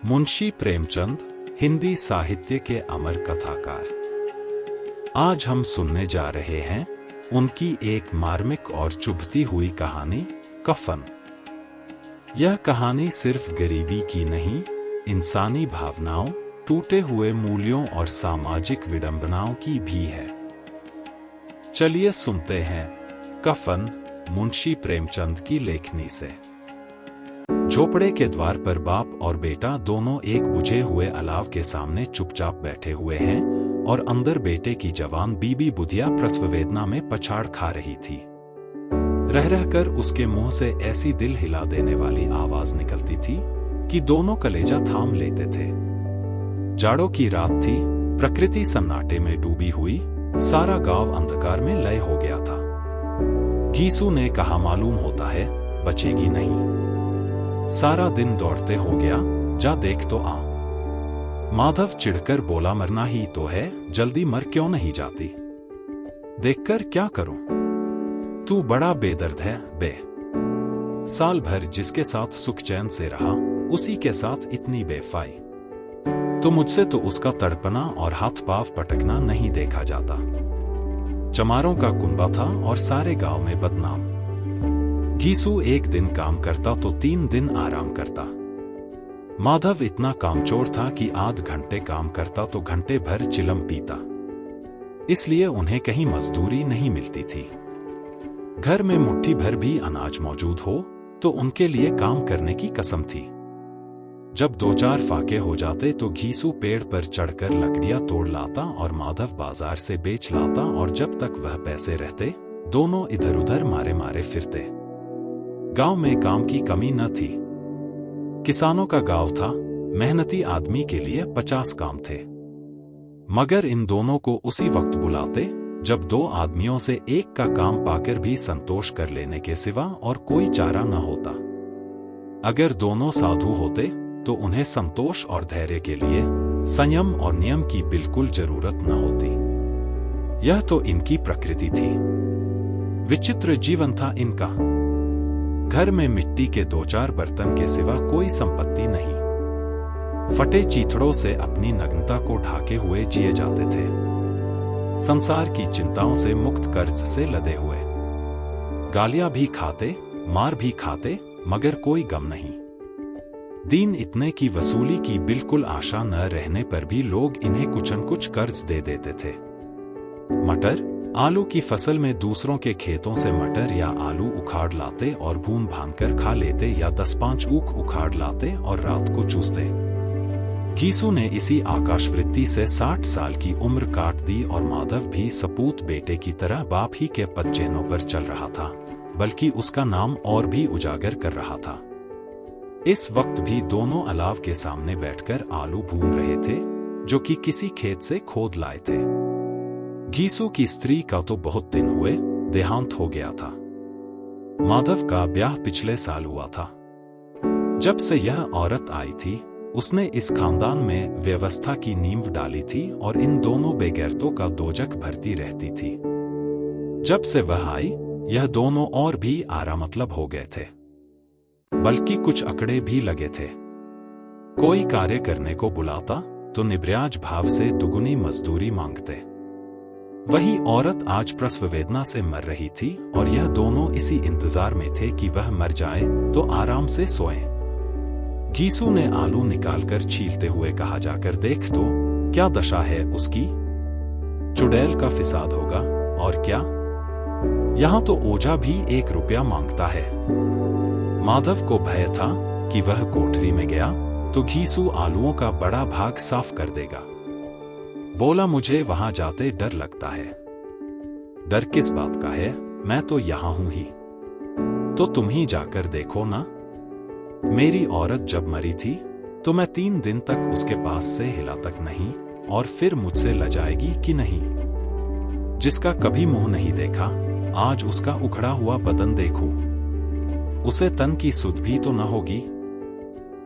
मुंशी प्रेमचंद हिंदी साहित्य के अमर कथाकार। आज हम सुनने जा रहे हैं उनकी एक मार्मिक और चुभती हुई कहानी कफन। यह कहानी सिर्फ गरीबी की नहीं, इंसानी भावनाओं, टूटे हुए मूल्यों और सामाजिक विडंबनाओं की भी है। चलिए सुनते हैं कफन मुंशी प्रेमचंद की लेखनी से। झोपड़े के द्वार पर बाप और बेटा दोनों एक बुझे हुए अलाव के सामने चुपचाप बैठे हुए हैं और अंदर बेटे की जवान बीबी बुधिया प्रसव वेदना में पछाड़ खा रही थी। रह रहकर उसके मुंह से ऐसी दिल हिला देने वाली आवाज निकलती थी कि दोनों कलेजा थाम लेते थे। जाड़ों की रात थी, प्रकृति सन्नाटे में डूबी हुई, सारा गांव अंधकार में लय हो गया था। घीसू ने कहा, मालूम होता है बचेगी नहीं। सारा दिन दौड़ते हो गया, जा देख तो आ। माधव चिढ़कर बोला, मरना ही तो है, जल्दी मर क्यों नहीं जाती? देखकर क्या करूं? तू बड़ा बेदर्द है बे। साल भर जिसके साथ सुख चैन से रहा, उसी के साथ इतनी बेवफाई। तो मुझसे तो उसका तड़पना और हाथ पांव पटकना नहीं देखा जाता। चमारों का कुंबा था और सारे गांव में बदनाम। घीसू एक दिन काम करता तो 3 दिन आराम करता। माधव इतना कामचोर था कि आध घंटे काम करता तो घंटे भर चिलम पीता। इसलिए उन्हें कहीं मजदूरी नहीं मिलती थी। घर में मुट्ठी भर भी अनाज मौजूद हो तो उनके लिए काम करने की कसम थी। जब 2-4 फाके हो जाते तो घीसू पेड़ पर चढ़कर लकड़ियां तोड़ लाता और माधव बाजार से बेच लाता, और जब तक वह पैसे रहते दोनों इधर उधर मारे मारे फिरते। गांव में काम की कमी न थी। किसानों का गांव था, मेहनती आदमी के लिए 50 काम थे। मगर इन दोनों को उसी वक्त बुलाते जब 2 आदमियों से एक का काम पाकर भी संतोष कर लेने के सिवा और कोई चारा न होता। अगर दोनों साधु होते तो उन्हें संतोष और धैर्य के लिए संयम और नियम की बिल्कुल जरूरत न होती। यह तो इनकी प्रकृति थी। विचित्र जीवन था इनका। घर में मिट्टी के 2-4 बर्तन के सिवा कोई संपत्ति नहीं। फटे चीथड़ों से अपनी नग्नता को ढाके हुए जिए जाते थे। संसार की चिंताओं से मुक्त, कर्ज से लदे हुए। गालियां भी खाते, मार भी खाते, मगर कोई गम नहीं। दीन इतने की वसूली की बिल्कुल आशा न रहने पर भी लोग इन्हें कुछ न कुछ कर्ज दे देते थे। मटर आलू की फसल में दूसरों के खेतों से मटर या आलू उखाड़ लाते और भून भानकर खा लेते, या 10-5 ऊख उखाड़ लाते और रात को चूसते। घीसू ने इसी आकाशवृत्ति से 60 साल की उम्र काट दी और माधव भी सपूत बेटे की तरह बाप ही के पदचिह्नों पर चल रहा था, बल्कि उसका नाम और भी उजागर कर रहा था। इस वक्त भी दोनों अलाव के सामने बैठकर आलू भून रहे थे, जो कि किसी खेत से खोद लाए थे। घीसू की स्त्री का तो बहुत दिन हुए देहांत हो गया था। माधव का ब्याह पिछले साल हुआ था। जब से यह औरत आई थी, उसने इस खानदान में व्यवस्था की नींव डाली थी और इन दोनों बेगैरतों का दोजख भरती रहती थी। जब से वह आई, यह दोनों और भी आरामतलब हो गए थे, बल्कि कुछ अकड़े भी लगे थे। कोई कार्य करने को बुलाता तो निब्याज भाव से दुगुनी मजदूरी मांगते। वही औरत आज प्रसव वेदना से मर रही थी और यह दोनों इसी इंतजार में थे कि वह मर जाए तो आराम से सोएं। घीसू ने आलू निकालकर छीलते हुए कहा, जाकर देख तो क्या दशा है उसकी। चुड़ैल का फिसाद होगा और क्या। यहां तो ओझा भी 1 रुपया मांगता है। माधव को भय था कि वह कोठरी में गया तो घीसू आलूओं का बड़ा भाग साफ कर देगा। बोला, मुझे वहां जाते डर लगता है। डर किस बात का है, मैं तो यहां हूं ही। तो तुम ही जाकर देखो ना। मेरी औरत जब मरी थी तो मैं 3 दिन तक उसके पास से हिला तक नहीं, और फिर मुझसे लजाएगी कि नहीं। जिसका कभी मुंह नहीं देखा, आज उसका उखड़ा हुआ बदन देखूं। उसे तन की सुध भी तो न होगी।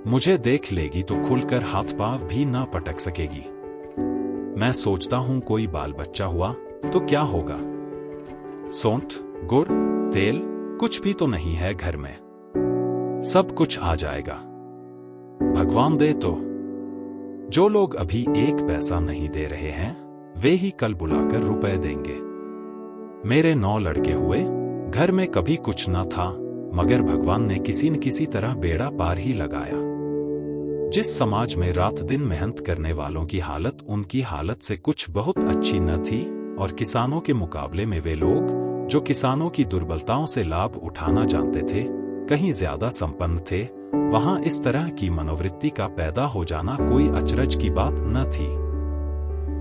मुझे देख लेगी तो खुलकर हाथ पांव भी न पटक सकेगी। मैं सोचता हूं कोई बाल बच्चा हुआ तो क्या होगा। सौंठ, गुड़, तेल कुछ भी तो नहीं है घर में। सब कुछ आ जाएगा। भगवान दे तो। जो लोग अभी 1 पैसा नहीं दे रहे हैं वे ही कल बुलाकर रुपए देंगे। मेरे 9 लड़के हुए, घर में कभी कुछ न था, मगर भगवान ने किसी न किसी तरह बेड़ा पार ही लगाया। जिस समाज में रात दिन मेहनत करने वालों की हालत उनकी हालत से कुछ बहुत अच्छी न थी, और किसानों के मुकाबले में वे लोग जो किसानों की दुर्बलताओं से लाभ उठाना जानते थे कहीं ज्यादा संपन्न थे, वहां इस तरह की मनोवृत्ति का पैदा हो जाना कोई अचरज की बात न थी।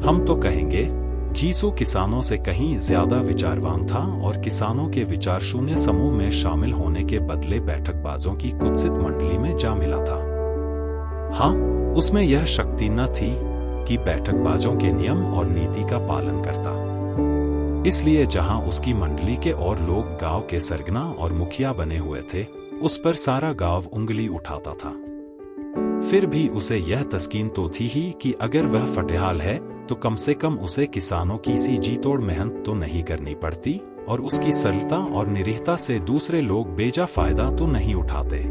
हम तो कहेंगे घीसू किसानों से कहीं ज्यादा विचारवान था और किसानों के विचार शून्य समूह में शामिल होने के बदले बैठकबाजों की कुत्सित मंडली में जा मिला था। हाँ, उसमें यह शक्ति न थी कि बैठकबाजों के नियम और नीति का पालन करता। इसलिए जहां उसकी मंडली के और लोग गांव के सरगना और मुखिया बने हुए थे, उस पर सारा गांव उंगली उठाता था। फिर भी उसे यह तस्कीन तो थी ही कि अगर वह फटेहाल है तो कम से कम उसे किसानों की सी जी तोड़ मेहनत तो नहीं करनी पड़ती, और उसकी सरलता और निरीहता से दूसरे लोग बेजा फायदा तो नहीं उठाते।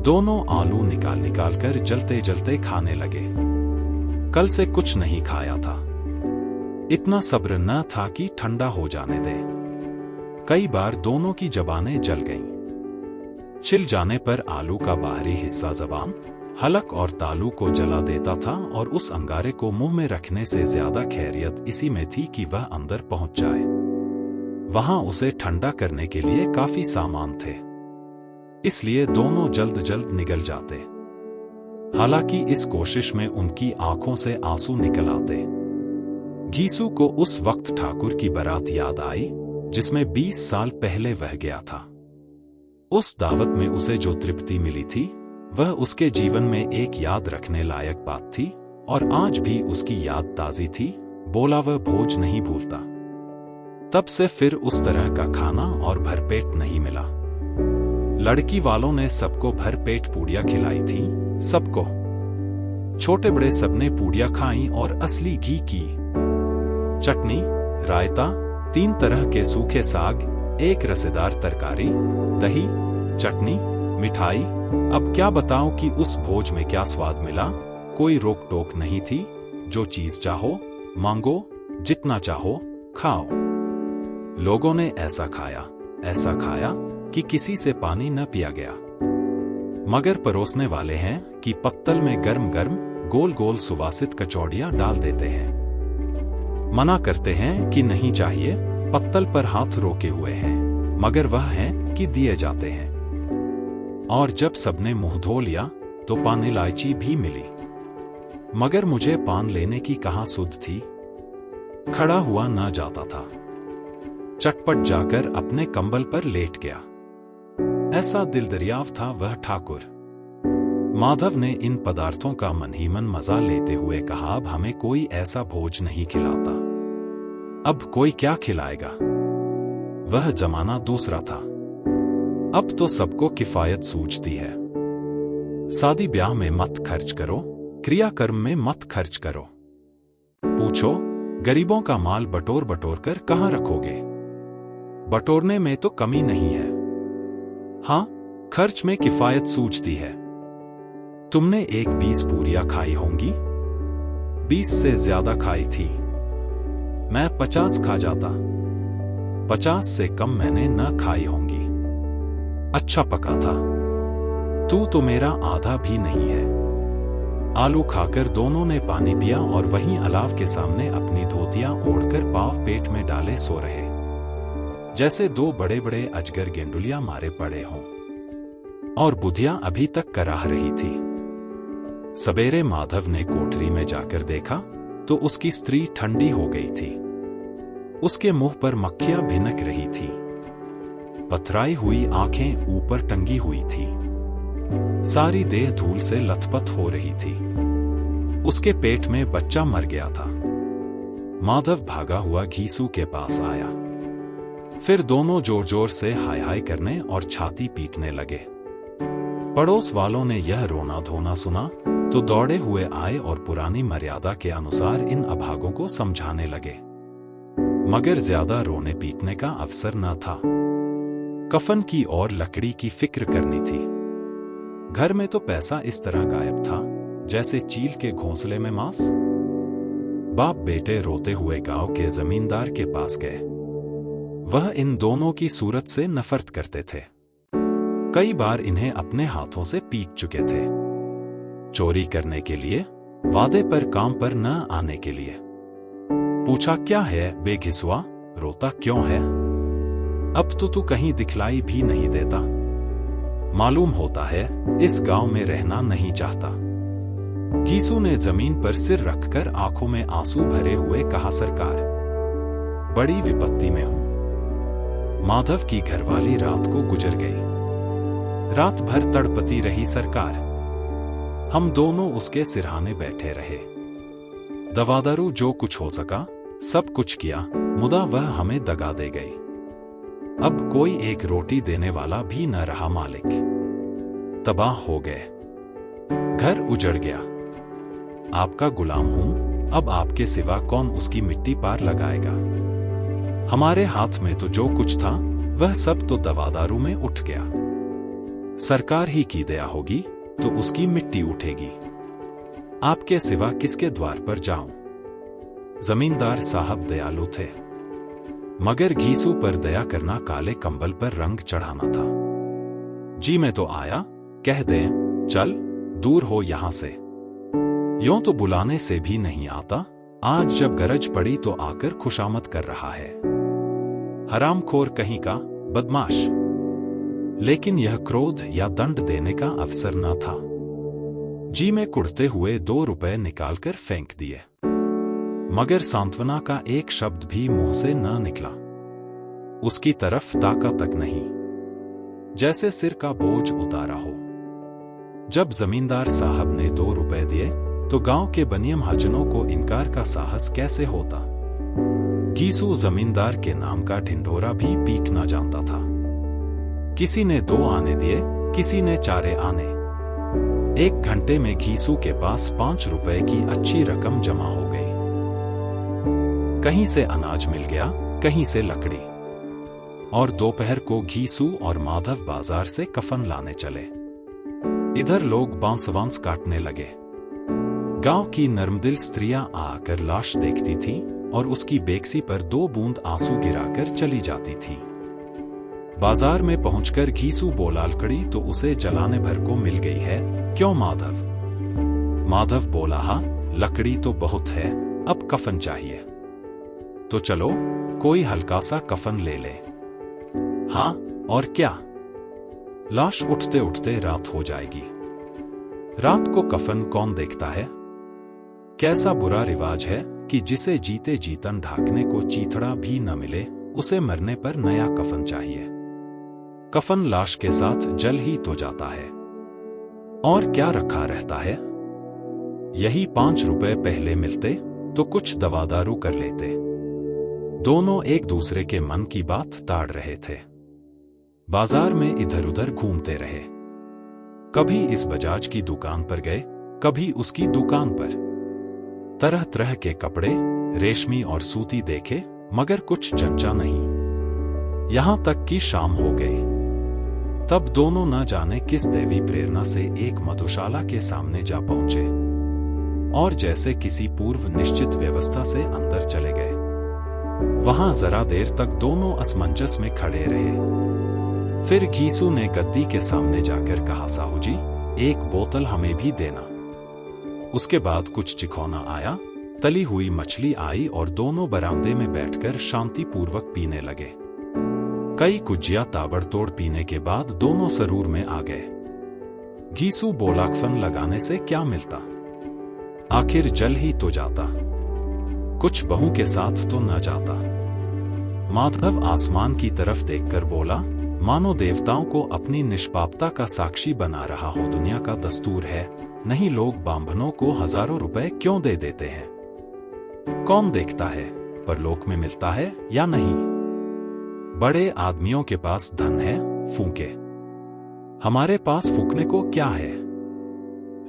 दोनों आलू निकाल निकाल कर जलते जलते खाने लगे। कल से कुछ नहीं खाया था, इतना सब्र न था कि ठंडा हो जाने दे। कई बार दोनों की जबानें जल गईं। छिल जाने पर आलू का बाहरी हिस्सा जबान, हलक और तालू को जला देता था, और उस अंगारे को मुंह में रखने से ज्यादा खैरियत इसी में थी कि वह अंदर पहुंच जाए। वहां उसे ठंडा करने के लिए काफी सामान थे, इसलिए दोनों जल्द जल्द निगल जाते। हालांकि इस कोशिश में उनकी आंखों से आंसू निकल आते। घीसू को उस वक्त ठाकुर की बारात याद आई जिसमें 20 साल पहले वह गया था। उस दावत में उसे जो तृप्ति मिली थी वह उसके जीवन में एक याद रखने लायक बात थी, और आज भी उसकी याद ताजी थी। बोला वह भोज नहीं भूलता। तब से फिर उस तरह का खाना और भरपेट नहीं मिला। लड़की वालों ने सबको भरपेट पूड़ियां खिलाई थी, सबको। छोटे बड़े सबने पूड़ियां खाई और असली घी की। चटनी, रायता, 3 तरह के सूखे साग, एक रसेदार तरकारी, दही, चटनी, मिठाई। अब क्या बताऊं कि उस भोज में क्या स्वाद मिला। कोई रोक टोक नहीं थी, जो चीज चाहो मांगो, जितना चाहो खाओ। लोगों ने ऐसा खाया कि किसी से पानी न पिया गया। मगर परोसने वाले हैं कि पत्तल में गर्म गर्म गोल गोल सुवासित कचौड़ियां डाल देते हैं। मना करते हैं कि नहीं चाहिए, पत्तल पर हाथ रोके हुए हैं, मगर वह है कि दिए जाते हैं। और जब सबने मुंह धो लिया तो पान इलायची भी मिली, मगर मुझे पान लेने की कहां सुध थी। खड़ा हुआ ना जाता था, चटपट जाकर अपने कंबल पर लेट गया। ऐसा दिलदरियाव था वह ठाकुर। माधव ने इन पदार्थों का मन ही मन मजा लेते हुए कहा, अब हमें कोई ऐसा भोज नहीं खिलाता। अब कोई क्या खिलाएगा। वह जमाना दूसरा था। अब तो सबको किफायत सूझती है। शादी ब्याह में मत खर्च करो, क्रियाकर्म में मत खर्च करो। पूछो, गरीबों का माल बटोर बटोर कर कहां रखोगे। बटोरने में तो कमी नहीं है, हां खर्च में किफायत सूझती है। तुमने 20 पूरियां खाई होंगी, 20 से ज्यादा खाई थी। मैं 50 खा जाता, 50 से कम मैंने न खाई होंगी। अच्छा पका था। तू तो मेरा आधा भी नहीं है। आलू खाकर दोनों ने पानी पिया और वहीं अलाव के सामने अपनी धोतियां ओढ़कर पांव पेट में डाले सो रहे, जैसे 2 बड़े बड़े अजगर गेंडुलियां मारे पड़े हों। और बुधिया अभी तक कराह रही थी। सवेरे माधव ने कोठरी में जाकर देखा तो उसकी स्त्री ठंडी हो गई थी। उसके मुंह पर मक्खियां भिनक रही थी। पथराई हुई आंखें ऊपर टंगी हुई थी। सारी देह धूल से लथपथ हो रही थी। उसके पेट में बच्चा मर गया था। माधव भागा हुआ घीसू के पास आया। फिर दोनों जोर जोर से हाय हाय करने और छाती पीटने लगे। पड़ोस वालों ने यह रोना धोना सुना तो दौड़े हुए आए और पुरानी मर्यादा के अनुसार इन अभागों को समझाने लगे, मगर ज्यादा रोने पीटने का अवसर न था। कफन की और लकड़ी की फिक्र करनी थी। घर में तो पैसा इस तरह गायब था जैसे चील के घोंसले में मांस। बाप बेटे रोते हुए गांव के जमींदार के पास गए। वह इन दोनों की सूरत से नफरत करते थे। कई बार इन्हें अपने हाथों से पीट चुके थे। चोरी करने के लिए, वादे पर काम पर न आने के लिए। पूछा, क्या है बेघिसुआ, रोता क्यों है? अब तो तू कहीं दिखलाई भी नहीं देता। मालूम होता है इस गांव में रहना नहीं चाहता। घीसू ने जमीन पर सिर रखकर आंखों में आंसू भरे हुए कहा, सरकार, बड़ी विपत्ति में हूं। माधव की घरवाली रात को गुजर गई। रात भर तड़पती रही सरकार। हम दोनों उसके सिरहाने बैठे रहे। दवादारू जो कुछ हो सका सब कुछ किया, मुदा वह हमें दगा दे गई। अब कोई एक रोटी देने वाला भी न रहा। मालिक तबाह हो गए। घर उजड़ गया। आपका गुलाम हूं, अब आपके सिवा कौन उसकी मिट्टी पार लगाएगा? हमारे हाथ में तो जो कुछ था वह सब तो दवादारू में उठ गया। सरकार ही की दया होगी तो उसकी मिट्टी उठेगी। आपके सिवा किसके द्वार पर जाऊं? जमींदार साहब दयालु थे, मगर घीसू पर दया करना काले कंबल पर रंग चढ़ाना था। जी मैं तो आया, कह दें चल दूर हो यहां से। यों तो बुलाने से भी नहीं आता, आज जब गरज पड़ी तो आकर खुशामद कर रहा है। हरामखोर कहीं का, बदमाश। लेकिन यह क्रोध या दंड देने का अवसर न था। जी में कुढ़ते हुए 2 रुपए निकालकर फेंक दिए, मगर सांत्वना का एक शब्द भी मुंह से न निकला। उसकी तरफ ताका तक नहीं, जैसे सिर का बोझ उतारा हो। जब जमींदार साहब ने 2 रुपए दिए तो गांव के बनिए महाजनों को इनकार का साहस कैसे होता? घीसू जमींदार के नाम का ढिंढोरा भी पीटना जानता था। किसी ने 2 आने दिए, किसी ने 4 आने। 1 घंटे में घीसू के पास 5 रुपए की अच्छी रकम जमा हो गई। कहीं से अनाज मिल गया, कहीं से लकड़ी। और दोपहर को घीसू और माधव बाजार से कफन लाने चले। इधर लोग बांस काटने लगे। गांव की नर्मदिल स्त्रियां आकर लाश देखती थीं और उसकी बेकसी पर 2 बूंद आंसू गिराकर चली जाती थी। बाजार में पहुंचकर घीसू बोला, लकड़ी तो उसे जलाने भर को मिल गई है, क्यों माधव? माधव बोला, हाँ लकड़ी तो बहुत है, अब कफन चाहिए। तो चलो कोई हल्का सा कफन ले ले। हाँ और क्या, लाश उठते उठते रात हो जाएगी। रात को कफन कौन देखता है? कैसा बुरा रिवाज है कि जिसे जीते जीतन ढाकने को चीथड़ा भी न मिले, उसे मरने पर नया कफन चाहिए। कफन लाश के साथ जल ही तो जाता है, और क्या रखा रहता है? यही 5 रुपए पहले मिलते तो कुछ दवादारू कर लेते। दोनों एक दूसरे के मन की बात ताड़ रहे थे। बाजार में इधर उधर घूमते रहे। कभी इस बजाज की दुकान पर गए, कभी उसकी दुकान पर। तरह तरह के कपड़े, रेशमी और सूती देखे, मगर कुछ जंचा नहीं। यहां तक कि शाम हो गई। तब दोनों न जाने किस दैवी प्रेरणा से एक मधुशाला के सामने जा पहुंचे और जैसे किसी पूर्व निश्चित व्यवस्था से अंदर चले गए। वहां जरा देर तक दोनों असमंजस में खड़े रहे। फिर घीसू ने गद्दी के सामने जाकर कहा, साहू जी 1 बोतल हमें भी देना। उसके बाद कुछ चिखौना आया, तली हुई मछली आई और दोनों बरामदे में बैठकर शांतिपूर्वक पीने लगे। कई कुज्जिया ताबड़तोड़ पीने के बाद दोनों सरूर में आ गए। घीसू बोला, कफन लगाने से क्या मिलता? आखिर जल ही तो जाता, कुछ बहू के साथ तो न जाता। माधव आसमान की तरफ देखकर बोला, मानो देवताओं को अपनी निष्पापता का साक्षी बना रहा हो। दुनिया का दस्तूर है, नहीं लोग बांभनों को हजारों रुपए क्यों दे देते हैं? कौन देखता है परलोक में मिलता है या नहीं? बड़े आदमियों के पास धन है, फूंके। हमारे पास फूकने को क्या है?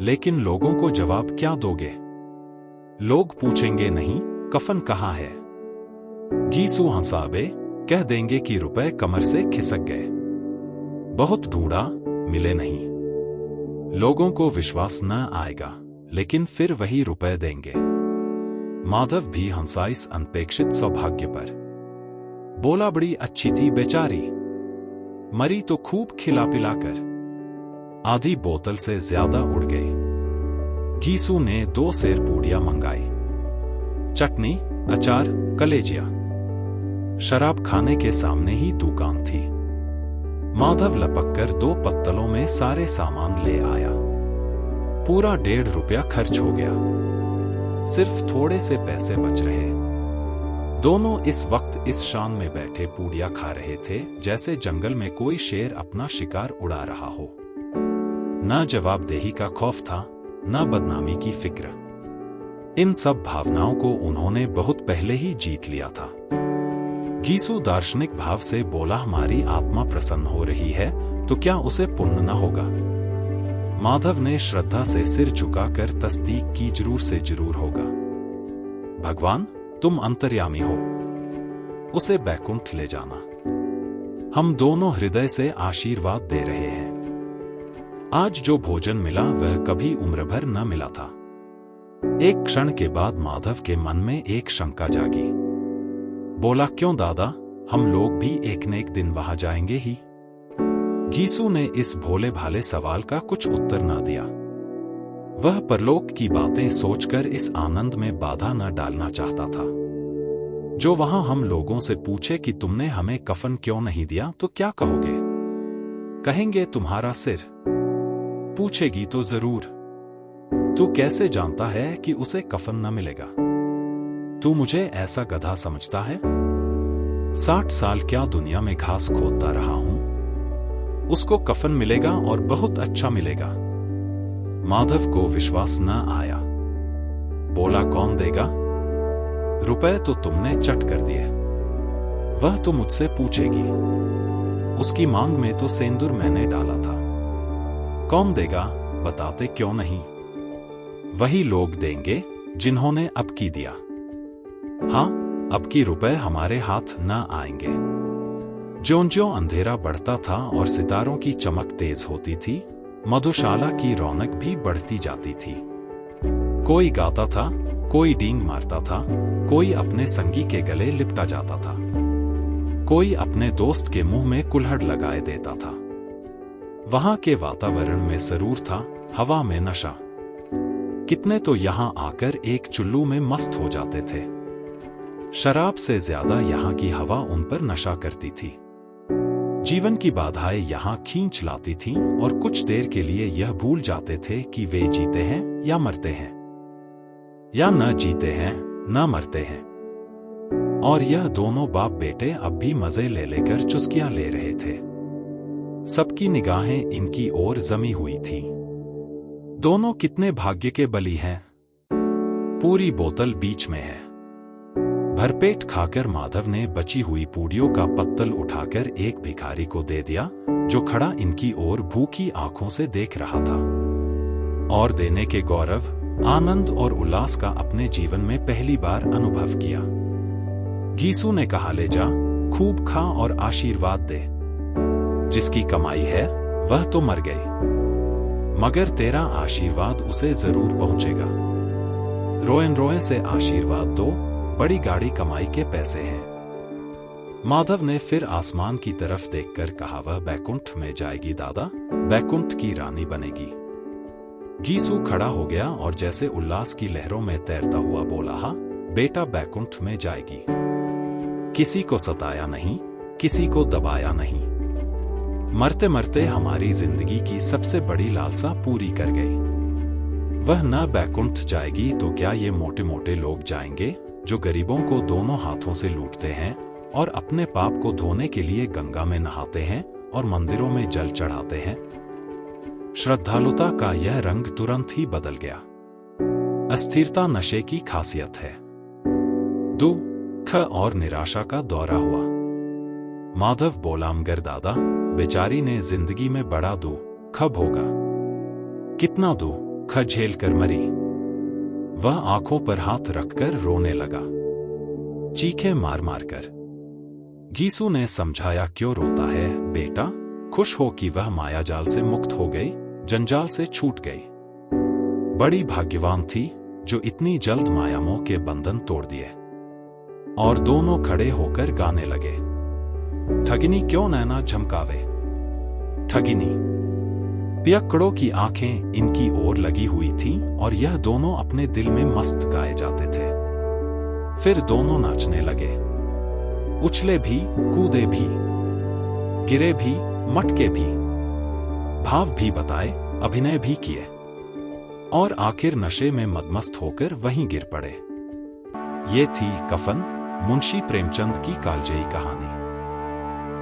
लेकिन लोगों को जवाब क्या दोगे? लोग पूछेंगे नहीं कफन कहाँ है? घीसू हंसाबे, कह देंगे कि रुपए कमर से खिसक गए, बहुत ढूंढा मिले नहीं। लोगों को विश्वास न आएगा, लेकिन फिर वही रुपए देंगे। माधव भी हंसा इस अनपेक्षित सौभाग्य पर। बोला, बड़ी अच्छी थी बेचारी, मरी तो खूब खिला पिलाकर। आधी बोतल से ज्यादा उड़ गई। घीसू ने 2 सेर पूड़ियां मंगाई, चटनी, अचार, कलेजिया। शराब खाने के सामने ही दुकान थी। माधव लपक कर 2 पत्तलों में सारे सामान ले आया। पूरा 1.5 रुपया खर्च हो गया। सिर्फ थोड़े से पैसे बच रहे। दोनों इस वक्त इस शान में बैठे पूड़ियां खा रहे थे जैसे जंगल में कोई शेर अपना शिकार उड़ा रहा हो। न जवाबदेही का खौफ था, न बदनामी की फिक्र। इन सब भावनाओं को उन्होंने बहुत पहले ही जीत लिया था। घीसू दार्शनिक भाव से बोला, हमारी आत्मा प्रसन्न हो रही है तो क्या उसे पुण्य न होगा? माधव ने श्रद्धा से सिर झुकाकर तस्दीक की, जरूर से जरूर होगा। भगवान, तुम अंतर्यामी हो, उसे बैकुंठ ले जाना। हम दोनों हृदय से आशीर्वाद दे रहे हैं। आज जो भोजन मिला वह कभी उम्र भर न मिला था। एक क्षण के बाद माधव के मन में एक शंका जागी। बोला, क्यों दादा, हम लोग भी एक न एक दिन वहां जाएंगे ही। घीसू ने इस भोले भाले सवाल का कुछ उत्तर न दिया। वह परलोक की बातें सोचकर इस आनंद में बाधा न डालना चाहता था। जो वहां हम लोगों से पूछे कि तुमने हमें कफन क्यों नहीं दिया तो क्या कहोगे? कहेंगे तुम्हारा सिर। पूछेगी तो जरूर, तू कैसे जानता है कि उसे कफन न मिलेगा? तू मुझे ऐसा गधा समझता है? 60 साल क्या दुनिया में घास खोदता रहा हूं। उसको कफन मिलेगा और बहुत अच्छा मिलेगा। माधव को विश्वास न आया। बोला, कौन देगा? रुपए तो तुमने चट कर दिए। वह तो मुझसे पूछेगी। उसकी मांग में तो सेंदूर मैंने डाला था। कौन देगा? बताते क्यों नहीं? वही लोग देंगे जिन्होंने अब की दिया। हाँ, अब की रुपए हमारे हाथ न आएंगे। ज्यों-ज्यों अंधेरा बढ़ता था और सितारों की चमक तेज होती थी, मधुशाला की रौनक भी बढ़ती जाती थी। कोई गाता था, कोई डींग मारता था, कोई अपने संगी के गले लिपटा जाता था, कोई अपने दोस्त के मुंह में कुल्हड़ लगाए देता था। वहां के वातावरण में सरूर था, हवा में नशा। कितने तो यहां आकर एक चुल्लू में मस्त हो जाते थे। शराब से ज्यादा यहां की हवा उन पर नशा करती थी। जीवन की बाधाएं यहां खींच लाती थीं और कुछ देर के लिए यह भूल जाते थे कि वे जीते हैं या मरते हैं, या न जीते हैं न मरते हैं। और यह दोनों बाप बेटे अब भी मजे ले लेकर चुस्कियां ले रहे थे। सबकी निगाहें इनकी ओर जमी हुई थी। दोनों कितने भाग्य के बली हैं। पूरी बोतल बीच में है। भरपेट खाकर माधव ने बची हुई पूड़ियों का पत्तल उठाकर एक भिखारी को दे दिया, जो खड़ा इनकी ओर भूखी आंखों से देख रहा था। और देने के गौरव, आनंद और उल्लास का अपने जीवन में पहली बार अनुभव किया। घीसू ने कहा, ले जा, खूब खा और आशीर्वाद दे। जिसकी कमाई है वह तो मर गई, मगर तेरा आशीर्वाद उसे जरूर पहुंचेगा। रोएं रोएं से आशीर्वाद दो, बड़ी गाड़ी कमाई के पैसे हैं। माधव ने फिर आसमान की तरफ देखकर कहा, वह बैकुंठ में जाएगी दादा, बैकुंठ की रानी बनेगी। घीसू खड़ा हो गया और जैसे उल्लास की लहरों में तैरता हुआ बोला, हा बेटा बैकुंठ में जाएगी। किसी को सताया नहीं, किसी को दबाया नहीं। मरते मरते हमारी जिंदगी की सबसे बड़ी लालसा पूरी कर गई। वह न बैकुंठ जाएगी तो क्या ये मोटे मोटे लोग जाएंगे जो गरीबों को दोनों हाथों से लूटते हैं और अपने पाप को धोने के लिए गंगा में नहाते हैं और मंदिरों में जल चढ़ाते हैं। श्रद्धालुता का यह रंग तुरंत ही बदल गया। अस्थिरता नशे की खासियत है। दुख और निराशा का दौरा हुआ। माधव बोला, मगर दादा, बेचारी ने जिंदगी में बड़ा दुख भोगा। कितना दुख झेल कर मरी। वह आंखों पर हाथ रखकर रोने लगा, चीखें मार मार कर। घीसू ने समझाया, क्यों रोता है बेटा, खुश हो कि वह मायाजाल से मुक्त हो गई, जंजाल से छूट गई। बड़ी भाग्यवान थी जो इतनी जल्द मायामों के बंधन तोड़ दिए। और दोनों खड़े होकर गाने लगे, ठगिनी क्यों नैना झमकावे, ठगिनी। पियक्कड़ों की आंखें इनकी ओर लगी हुई थीं और यह दोनों अपने दिल में मस्त गाए जाते थे। फिर दोनों नाचने लगे, उछले भी, कूदे भी, गिरे भी, मटके भी, भाव भी बताए, अभिनय भी किए और आखिर नशे में मदमस्त होकर वहीं गिर पड़े। ये थी कफन, मुंशी प्रेमचंद की कालजयी कहानी।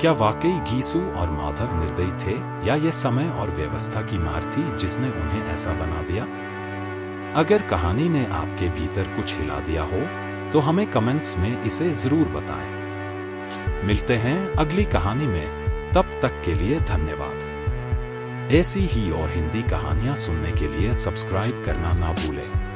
क्या वाकई घीसू और माधव निर्दयी थे या ये समय और व्यवस्था की मार थी जिसने उन्हें ऐसा बना दिया? अगर कहानी ने आपके भीतर कुछ हिला दिया हो तो हमें कमेंट्स में इसे जरूर बताएं। मिलते हैं अगली कहानी में, तब तक के लिए धन्यवाद। ऐसी ही और हिंदी कहानियां सुनने के लिए सब्सक्राइब करना ना भूलें।